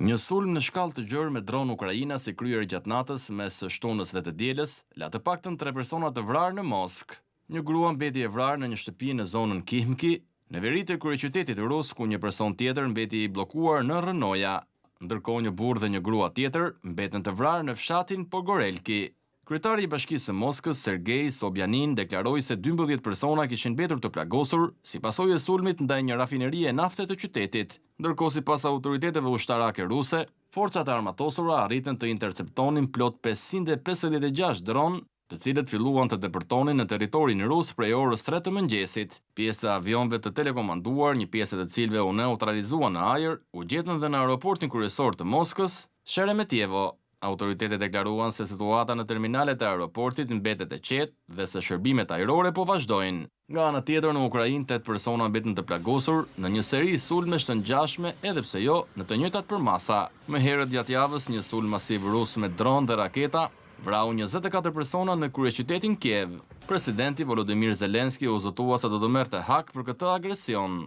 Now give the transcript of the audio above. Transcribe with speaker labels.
Speaker 1: Një sulm në shkallë të gjerë me dron ukrainas i kryer gjatë natës mes shtunës dhe të dielës, la të paktën 3 persona të vrarë në Moskë. Një grua mbeti e vrarë në një shtëpi në zonën Khimki, në veri të kryeqytetit rus, ku një person tjetër mbeti i bllokuar në rrënoja. Ndërkohë një burrë dhe një grua tjetër mbeten të vrarë në fshatin Pogorelki. Kryetari i Bashkisë së Moskës, Sergej Sobjanin, deklaroi se 12 persona kishin mbetur të plagosur si pasojë e sulmit ndaj një rafinerie nafte të qytetit. Ndërkohë, sipas autoriteteve ushtarake ruse, forcat e armatosura arritën të interceptonin plot 556 dron, të cilët filluan të depërtonin në territorin rus prej orës 3 të mëngjesit. Pjesë të avionëve të telekomanduar, një pjesë të cilëve u neutralizuan në ajër, u gjetën dhe në aeroportin kryesor të Moskës, Sheremetjevo. Autoritetet deklaruan se situata në terminalet e aeroportit mbetet e qetë dhe se shërbimet ajrore po vazhdojnë. Nga ana tjetër, në Ukrainë 8 persona mbeten të plagosur në një seri sulmesh të ngjashme, edhe pse jo në të njëjtat përmasa. Më herët gjatë javës, një sulm masiv rus me dron dhe raketa vrau 24 persona në kryeqytetin Kiev. Presidenti Volodymyr Zelenski u zotua se do të merrte hak për këtë agresion.